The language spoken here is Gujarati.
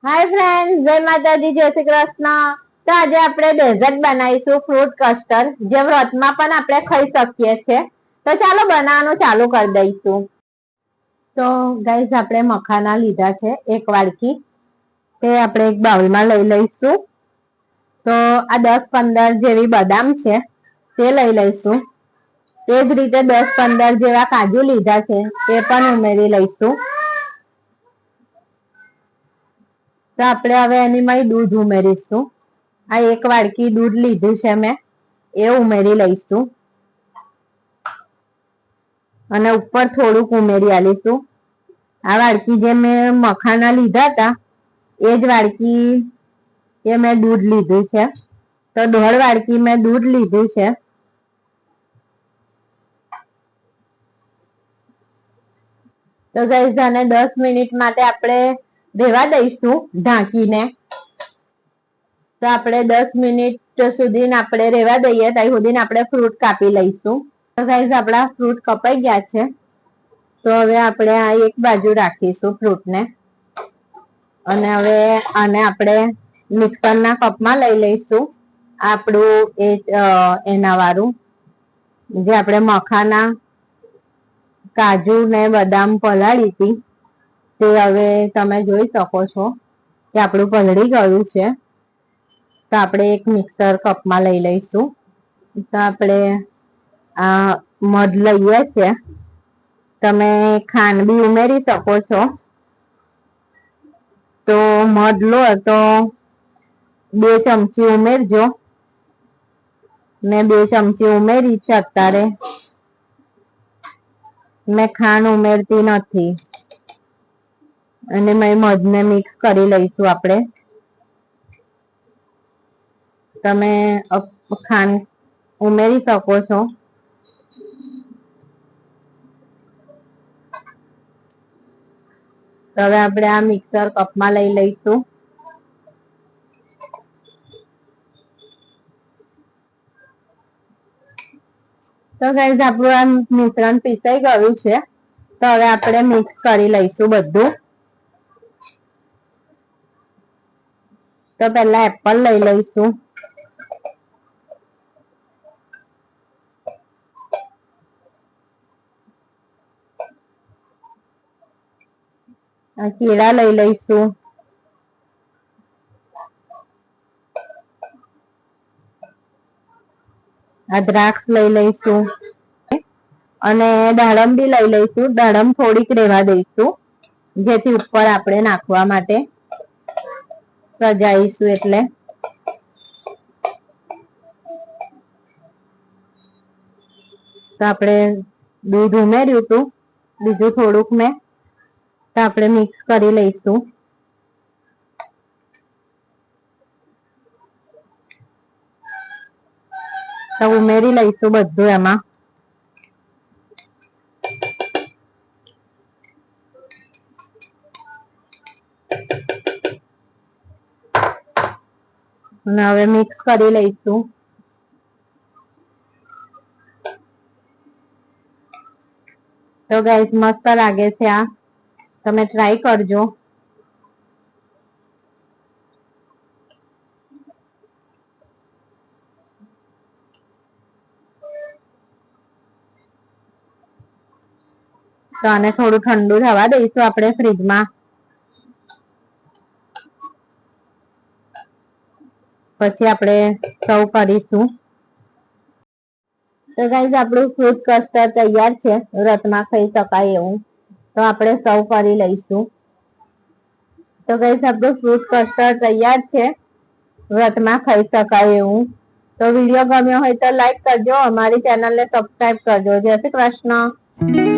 हाय फ्रेंड्स, जय माताजी, जय श्री कृष्ण। तो आज આપણે ડેઝર્ટ બનાવીશું ફ્રૂટ કસ્ટર્ડ, જે વ્રતમાં પણ આપણે ખાઈ શકીએ છીએ। તો ચાલો બનાવવાનું ચાલુ કરી દઈશું। તો ગાઈસ, આપણે મખાના લીધા છે એક વાડકી, તે આપણે એક બાઉલમાં લઈ લઈશું। તો આ 10-15 જેવી બદામ છે તે લઈ લઈશું। તે જ રીતે 10-15 જેવા કાજુ લીધા છે તે પણ ઉમેરી લઈશું। તો આપણે હવે એનીમાં દૂધ ઉમેરીશું। આ એક વાડકી દૂધ લીધું છે મેં, એ ઉમેરી લઈશું અને ઉપર થોડુંક ઉમેરી આલીશું। આ વાડકી જે મેં મખાના લીધા હતા એ જ વાડકી એ મેં દૂધ લીધું છે। તો 1.5 વાડકી મેં દૂધ લીધું છે। તો ગાઈસ, આને 10 મિનિટ માટે આપણે રહેવા દઈશું ઢાંકીને। તો આપણે 10 મિનિટ સુધી આપણે રહેવા દઈએ, ત્યાં સુધી આપણે ફ્રૂટ કાપી લઈશું। તો ગાઈસ, આપણા ફ્રૂટ કપાઈ ગયા છે। તો હવે આપણે આ એક બાજુ રાખીશું ફ્રૂટને, અને હવે આને આપણે મિક્સરના કપમાં લઈ લઈશું। આપણું એના વાળું જે આપણે મખાના, કાજુ ને બદામ પલાળી હતી તે હવે તમે જોઈ શકો છો કે આપણું પલળી ગયું છે। તો આપણે એક મિક્સર કપમાં લઈ લઈશું। તો આપણે આ મધ લઈએ છે, તમે ખાંડ બી ઉમેરી શકો છો। તો મધ લો તો 2 ચમચી ઉમેરજો। મેં 2 ચમચી ઉમેરી છે। અત્યારે મેં ખાંડ ઉમેરતી નથી, અને મેં મધને મિક્સ કરી લઈશું આપણે। તમે ખાંડ ઉમેરી શકો છો। તો હવે આપણે આ મિક્સર કપમાં લઈ લઈશું। તો ગાઈસ, આપણું આ મિશ્રણ પીસાઈ ગયું છે। તો હવે આપણે મિક્સ કરી લઈશું બધું। તો પહેલા એપલ લઈ લઈશું, કેળા લઈ લઈશું, આ દ્રાક્ષ લઈ લઈશું, અને દાડમ બી લઈ લઈશું। દાડમ થોડીક રહેવા દઈશું, જેથી ઉપર આપણે નાખવા માટે સજાઈશું એટલે। તો આપણે દૂધ ઉમેર્યું હતું, બીજું થોડુંક મેં, તો આપણે મિક્સ કરી લઈશું। તો ઉમેરી લઈશું બધું એમાં। અને હવે મિક્સ કરી લઈશું। તો ગાઈસ, મસ્ત લાગે છે આ, તમે ટ્રાય કરજો। તો આને થોડું ઠંડુ થવા દઈશું આપણે ફ્રીજમાં, પછી આપણે સર્વ કરીશું। તો ગાઈસ, આપણું ફ્રૂટ કસ્ટર્ડ તૈયાર છે, વ્રતમાં ખાઈ શકાય એવું। તો આપણે સર્વ કરી લઈશું। તો ગાઈસ, આપણું ફ્રૂટ કસ્ટર્ડ તૈયાર છે, વ્રતમાં ખાઈ શકાય એવું। તો વિડીયો ગમ્યો હોય તો લાઈક કરજો, અમારી ચેનલને સબસ્ક્રાઇબ કરજો। જય શ્રી કૃષ્ણ।